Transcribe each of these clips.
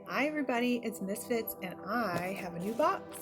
Hi everybody, it's Misfits and I have a new box.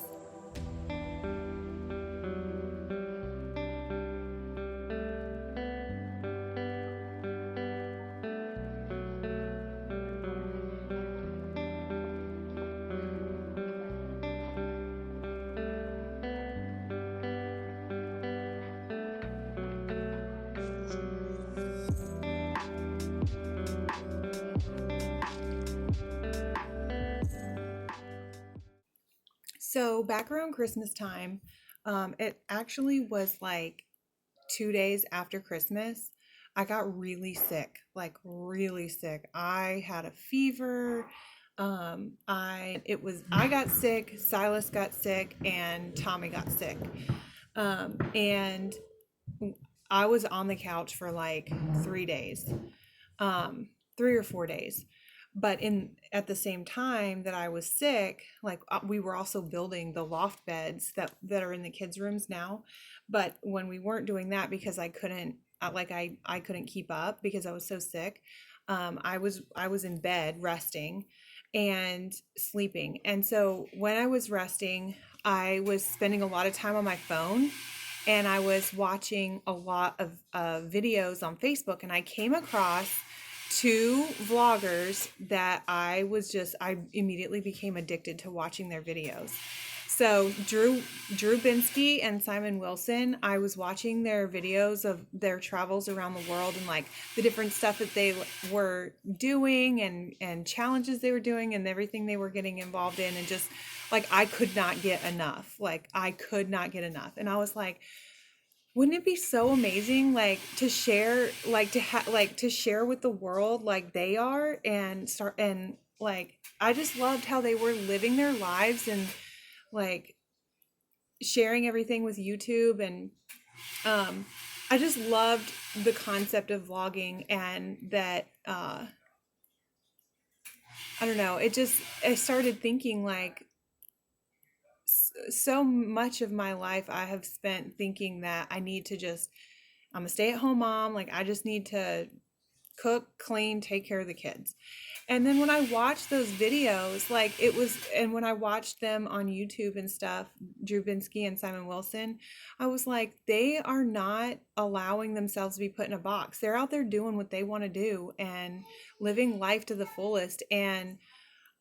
So back around Christmas time, it actually was like 2 days after Christmas. I got really sick, like really sick. I had a fever. I got sick, Silas got sick, and Tommy got sick. And I was on the couch for like 3 days, 3 or 4 days. But in at the same time that I was sick, like we were also building the loft beds that are in the kids' rooms now. But when we weren't doing that because I couldn't, I couldn't keep up because I was so sick. I was in bed resting and sleeping. And so when I was resting, I was spending a lot of time on my phone and I was watching a lot of videos on Facebook, and I came across two vloggers that I immediately became addicted to watching their videos. So Drew Binsky and Simon Wilson, I was watching their videos of their travels around the world and like the different stuff that they were doing and challenges they were doing and everything they were getting involved in, and just like I could not get enough. Like I could not get enough. And I was like, wouldn't it be so amazing, like to share, like to share with the world like they are, and start, and like I just loved how they were living their lives and like sharing everything with YouTube. And um I just loved the concept of vlogging, and that I don't know, I started thinking like so much of my life I have spent thinking that I'm a stay-at-home mom, like I just need to cook, clean, take care of the kids. And then when I watched those videos, and when I watched them on YouTube and stuff, Drew Binsky and Simon Wilson, I was like, they are not allowing themselves to be put in a box. They're out there doing what they want to do and living life to the fullest. And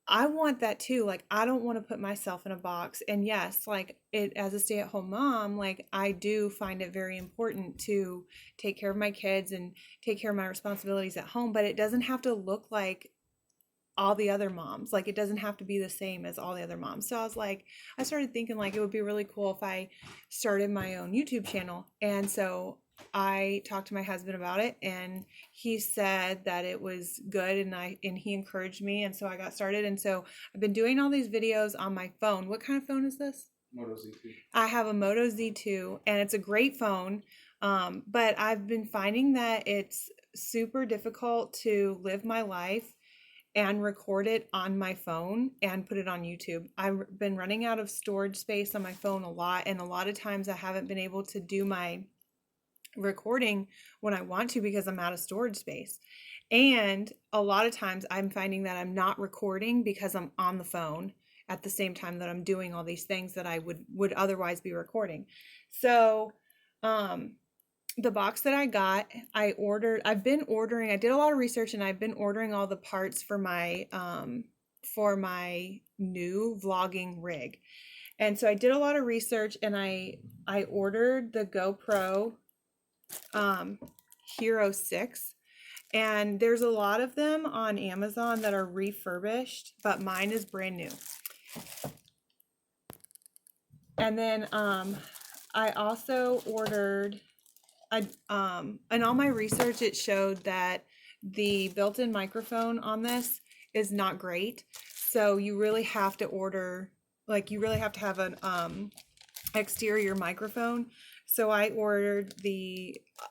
I want that too. Like, I don't want to put myself in a box. And yes, like it as a stay-at-home mom, like I do find it very important to take care of my kids and take care of my responsibilities at home, but it doesn't have to look like all the other moms. Like it doesn't have to be the same as all the other moms. So I started thinking like it would be really cool if I started my own YouTube channel. And so I talked to my husband about it, and he said that it was good, and he encouraged me, and so I got started. And so I've been doing all these videos on my phone. What kind of phone is this? Moto Z2. I have a Moto Z2, and it's a great phone. But I've been finding that it's super difficult to live my life and record it on my phone and put it on YouTube. I've been running out of storage space on my phone a lot, and a lot of times I haven't been able to do my recording when I want to because I'm out of storage space. And a lot of times I'm finding that I'm not recording because I'm on the phone at the same time that I'm doing all these things that I would otherwise be recording. So, the box that I got, I've been ordering, I did a lot of research, and I've been ordering all the parts for my new vlogging rig. And so I did a lot of research, and I ordered the GoPro Hero 6, and there's a lot of them on Amazon that are refurbished, but mine is brand new. And then I also ordered in all my research, it showed that the built-in microphone on this is not great. So you really have to you really have to have an exterior microphone. So I ordered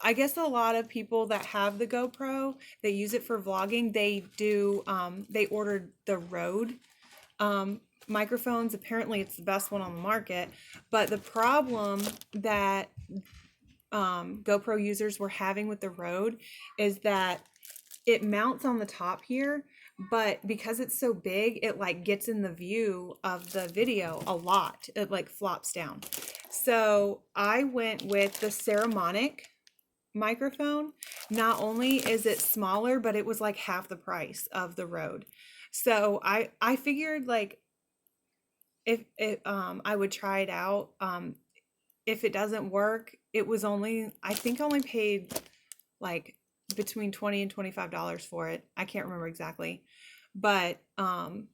I guess a lot of people that have the GoPro, they use it for vlogging. They ordered the Rode microphones. Apparently it's the best one on the market. But the problem that GoPro users were having with the Rode is that it mounts on the top here, but because it's so big, it like gets in the view of the video a lot. It like flops down. So I went with the Ceramonic microphone. Not only is it smaller, but it was like half the price of the Rode. So I figured like if I would try it out. If it doesn't work, it was only, I think I only paid like between $20 and $25 for it. I can't remember exactly, but I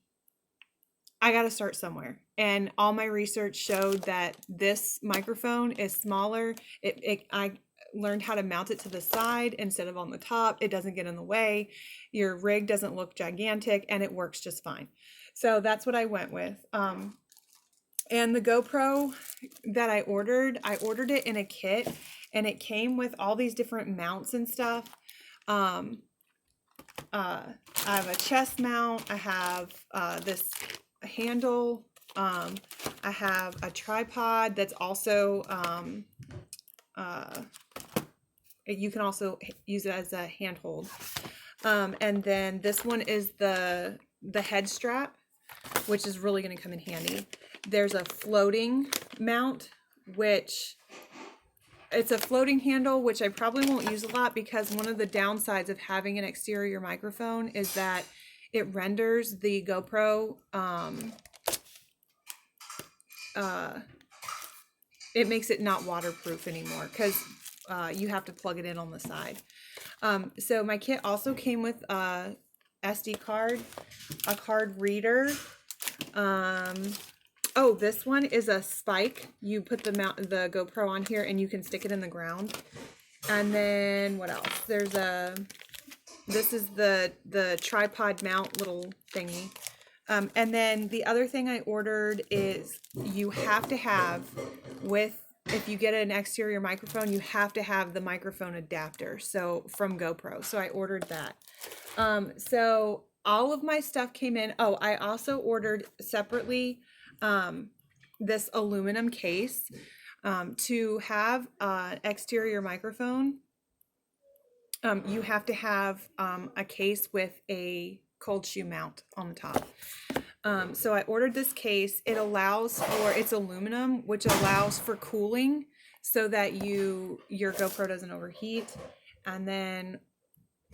got to start somewhere. And all my research showed that this microphone is smaller. I learned how to mount it to the side instead of on the top. It doesn't get in the way. Your rig doesn't look gigantic, and it works just fine. So that's what I went with. And the GoPro that I ordered it in a kit, and it came with all these different mounts and stuff. I have a chest mount. I have this handle. I have a tripod that's also, you can also use it as a handhold. And then this one is the head strap, which is really going to come in handy. There's a floating mount, which it's a floating handle, which I probably won't use a lot because one of the downsides of having an exterior microphone is that it renders the GoPro, it makes it not waterproof anymore because you have to plug it in on the side. So my kit also came with a SD card, a card reader. Oh, this one is a spike. You put the GoPro on here and you can stick it in the ground. And then what else? There's this is the tripod mount little thingy. And then the other thing I ordered is you have to have if you get an exterior microphone, you have to have the microphone adapter. So from GoPro. So I ordered that. So all of my stuff came in. Oh, I also ordered separately this aluminum case. To have an exterior microphone, you have to have a case with a cold shoe mount on the top. So I ordered this case. It allows for, it's aluminum, which allows for cooling so that your GoPro doesn't overheat. And then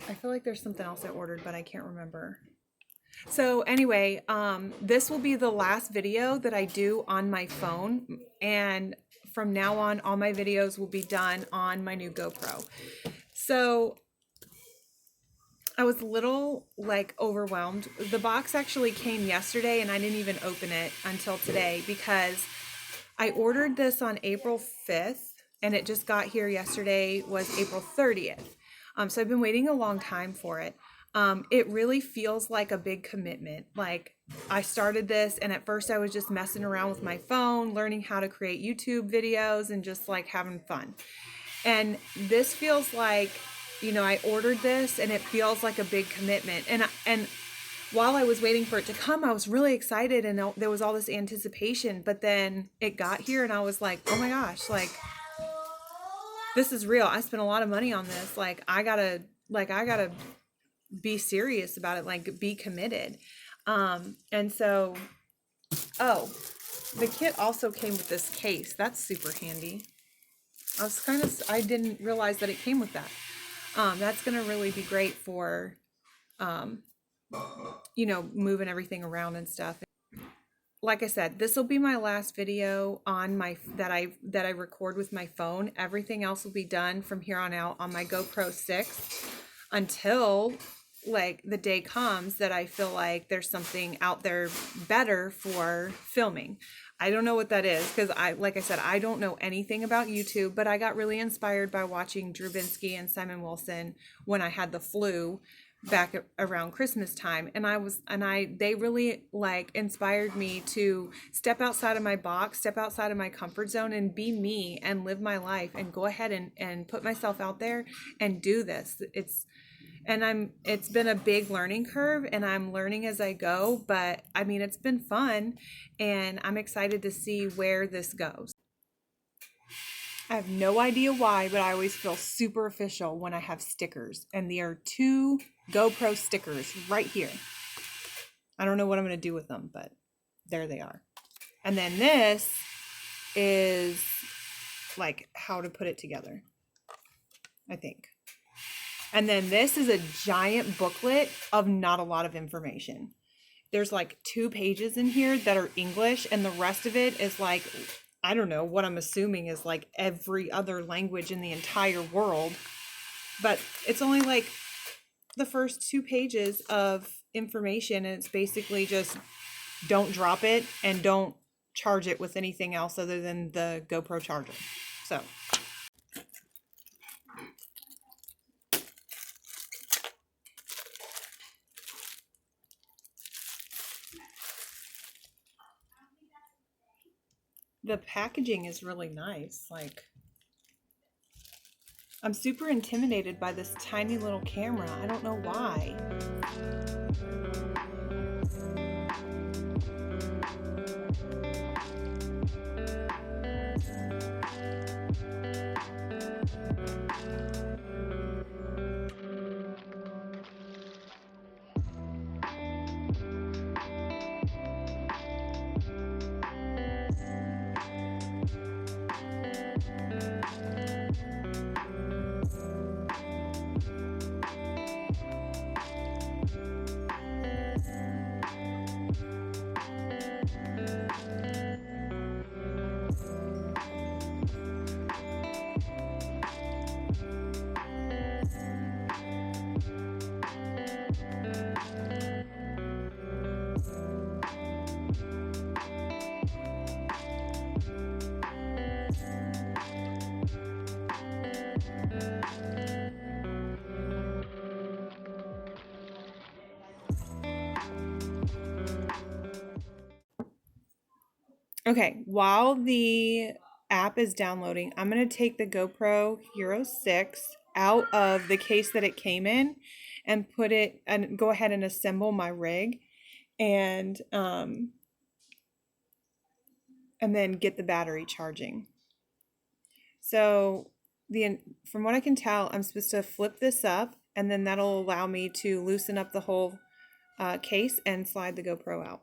I feel like there's something else I ordered, but I can't remember. So anyway, this will be the last video that I do on my phone, and from now on, all my videos will be done on my new GoPro. So I was a little like overwhelmed. The box actually came yesterday and I didn't even open it until today because I ordered this on April 5th and it just got here yesterday was April 30th. So I've been waiting a long time for it. It really feels like a big commitment. Like I started this and at first I was just messing around with my phone, learning how to create YouTube videos and just like having fun. And this feels like, you know, I ordered this and it feels like a big commitment. And while I was waiting for it to come, I was really excited and there was all this anticipation, but then it got here and I was like, oh my gosh, like this is real. I spent a lot of money on this. Like I gotta be serious about it, like be committed. And so, oh, the kit also came with this case. That's super handy. I didn't realize that it came with that. That's going to really be great for, you know, moving everything around and stuff. Like I said, this will be my last video on that I record with my phone. Everything else will be done from here on out on my GoPro 6 until like the day comes that I feel like there's something out there better for filming. I don't know what that is because like I said, I don't know anything about YouTube, but I got really inspired by watching Drew Binsky and Simon Wilson when I had the flu back around Christmas time, and they really like inspired me to step outside of my box, step outside of my comfort zone and be me and live my life and go ahead and put myself out there and do this. It's been a big learning curve and I'm learning as I go, but I mean, it's been fun and I'm excited to see where this goes. I have no idea why, but I always feel super official when I have stickers, and there are 2 GoPro stickers right here. I don't know what I'm going to do with them, but there they are. And then this is like how to put it together, I think. And then this is a giant booklet of not a lot of information. There's like 2 pages in here that are English, and the rest of it is like, I don't know, what I'm assuming is like every other language in the entire world. But it's only like the first 2 pages of information, and it's basically just don't drop it and don't charge it with anything else other than the GoPro charger. So the packaging is really nice. Like, I'm super intimidated by this tiny little camera. I don't know why. Okay, while the app is downloading, I'm going to take the GoPro Hero 6 out of the case that it came in and put it and go ahead and assemble my rig and then get the battery charging. So from what I can tell, I'm supposed to flip this up, and then that'll allow me to loosen up the whole case and slide the GoPro out.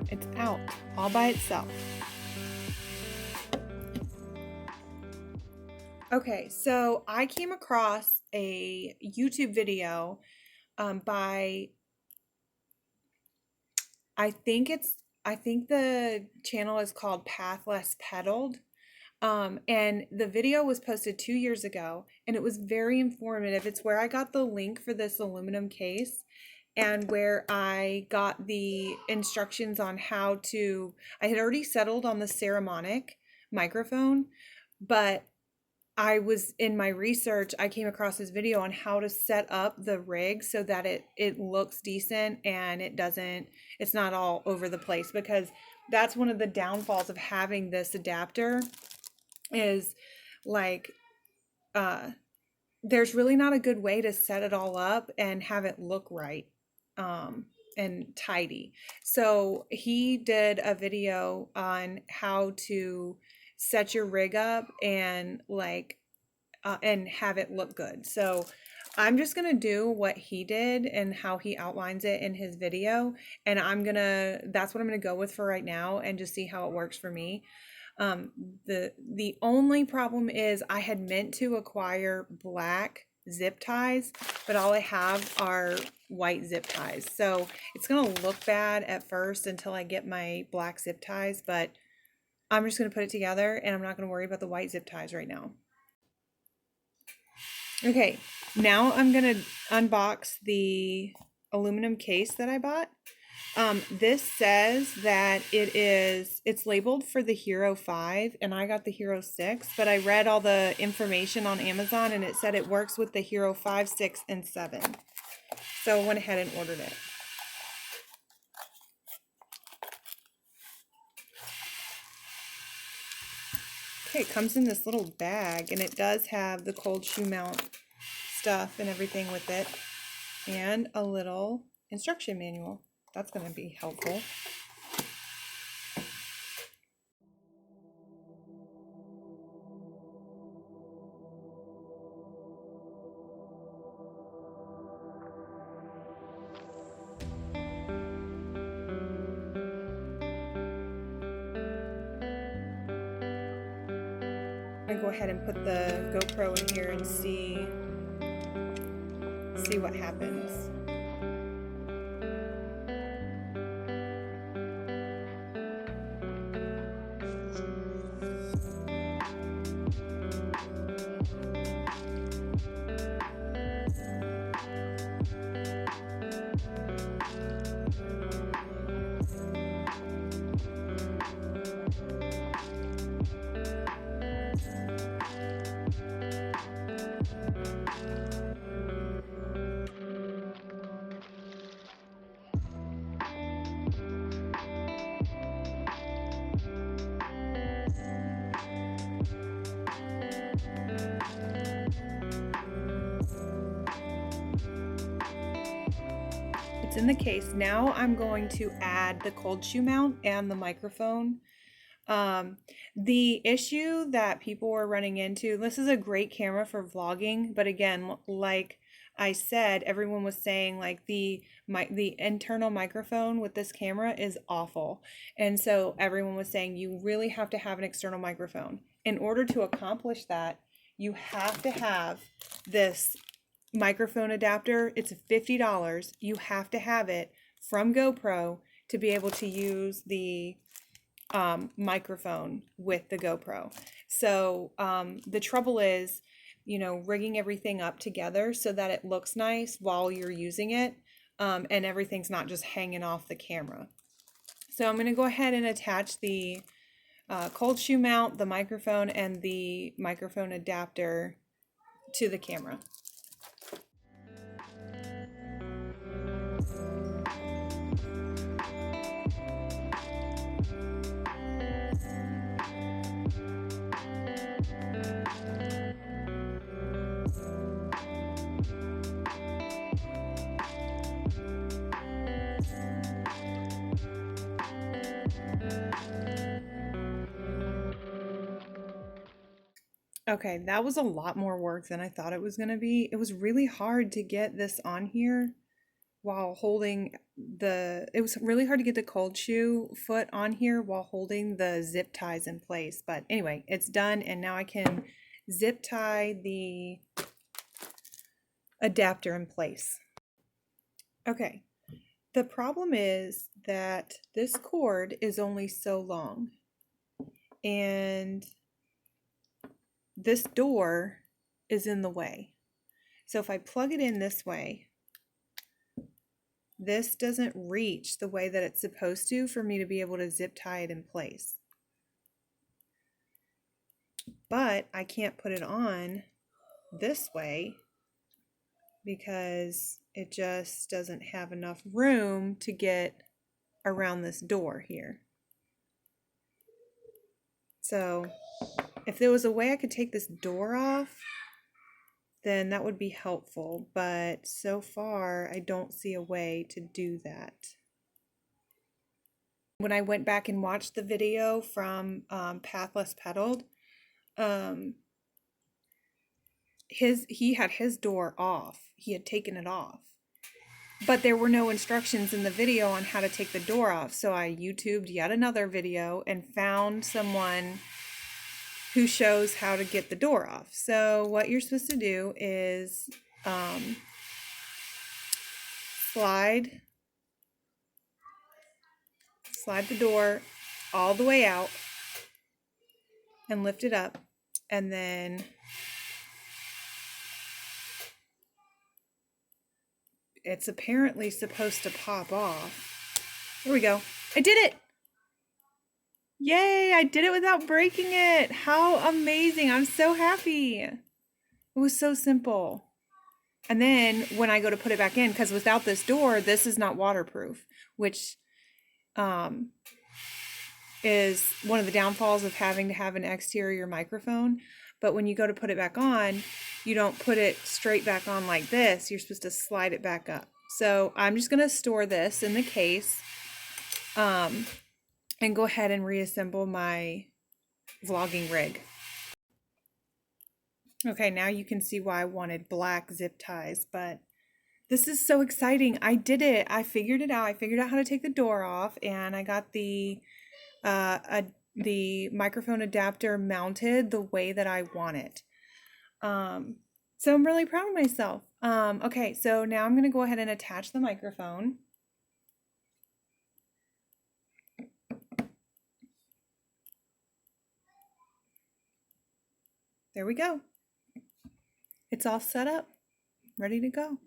It's out all by itself. Okay, so I came across a YouTube video by, I think the channel is called Path Less Pedaled. And the video was posted 2 years ago, and it was very informative. It's where I got the link for this aluminum case and where I got the instructions on how to, I had already settled on the Ceramonic microphone, but I was in my research, I came across this video on how to set up the rig so that it looks decent and it's not all over the place, because that's one of the downfalls of having this adapter is like, there's really not a good way to set it all up and have it look right and tidy. So he did a video on how to set your rig up and and have it look good. So I'm just gonna do what he did and how he outlines it in his video, and that's what I'm gonna go with for right now and just see how it works for me. The only problem is I had meant to acquire black zip ties, but all I have are white zip ties. So it's gonna look bad at first until I get my black zip ties, but I'm just gonna put it together and I'm not gonna worry about the white zip ties right now. Okay, now I'm gonna unbox the aluminum case that I bought. This says that it's labeled for the Hero 5, and I got the Hero 6, but I read all the information on Amazon and it said it works with the Hero 5, 6, and 7. So I went ahead and ordered it. Okay, it comes in this little bag, and it does have the cold shoe mount stuff and everything with it, and a little instruction manual. That's going to be helpful. I'm going to go ahead and put the GoPro in here and see what happens. It's in the case. Now I'm going to add the cold shoe mount and the microphone. The issue that people were running into, this is a great camera for vlogging, but again, like I said, everyone was saying like the internal microphone with this camera is awful. And so everyone was saying you really have to have an external microphone. In order to accomplish that, you have to have this microphone adapter. It's $50. You have to have it from GoPro to be able to use the microphone with the GoPro. So the trouble is, you know, rigging everything up together so that it looks nice while you're using it, and everything's not just hanging off the camera. So I'm going to go ahead and attach the cold shoe mount, the microphone, and the microphone adapter to the camera. Okay, that was a lot more work than I thought it was going to be. It was really hard to get this on here while holding it was really hard to get the cold shoe foot on here while holding the zip ties in place. But anyway, it's done, and now I can zip tie the adapter in place. Okay, the problem is that this cord is only so long, and this door is in the way. So if I plug it in this way, this doesn't reach the way that it's supposed to for me to be able to zip tie it in place. But I can't put it on this way because it just doesn't have enough room to get around this door here. So if there was a way I could take this door off, then that would be helpful, but so far I don't see a way to do that. When I went back and watched the video from Pathless Pedaled, he had his door off. He had taken it off. But there were no instructions in the video on how to take the door off, so I YouTubed yet another video and found someone who shows how to get the door off. So what you're supposed to do is slide the door all the way out and lift it up, and then it's apparently supposed to pop off. There we go. I did it! Yay, I did it without breaking it. How amazing. I'm so happy. It was so simple. And then when I go to put it back in, because without this door, this is not waterproof, which is one of the downfalls of having to have an exterior microphone. But when you go to put it back on, you don't put it straight back on like this. You're supposed to slide it back up. So I'm just going to store this in the case and go ahead and reassemble my vlogging rig. Okay, now you can see why I wanted black zip ties, but this is so exciting. I did it. I figured it out. I figured out how to take the door off, and I got the microphone adapter mounted the way that I want it. So I'm really proud of myself. Okay, so now I'm going to go ahead and attach the microphone. There we go. It's all set up, ready to go.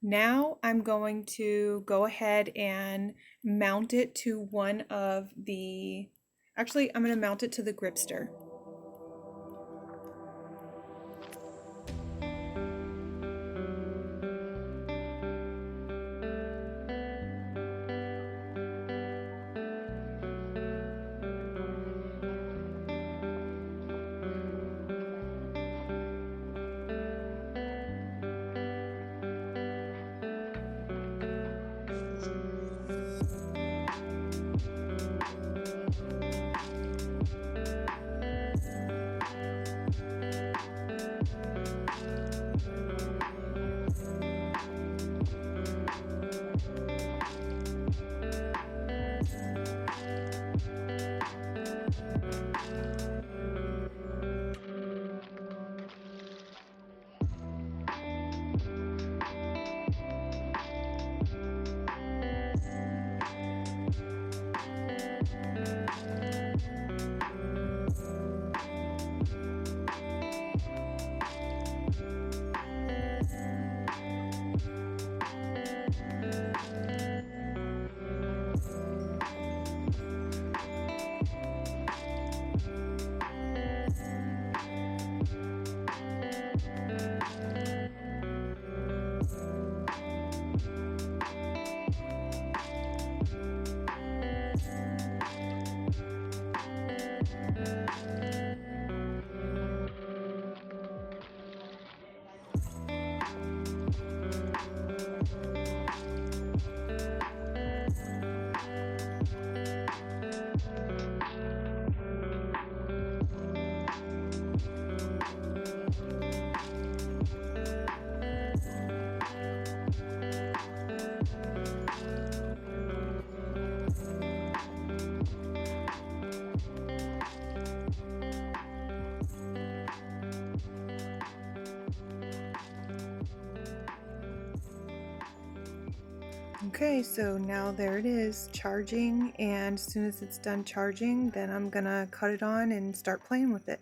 Now I'm going to go ahead and mount it to one of the, actually I'm going to mount it to the gripster. Okay, so now there it is charging, and as soon as it's done charging, then I'm gonna cut it on and start playing with it.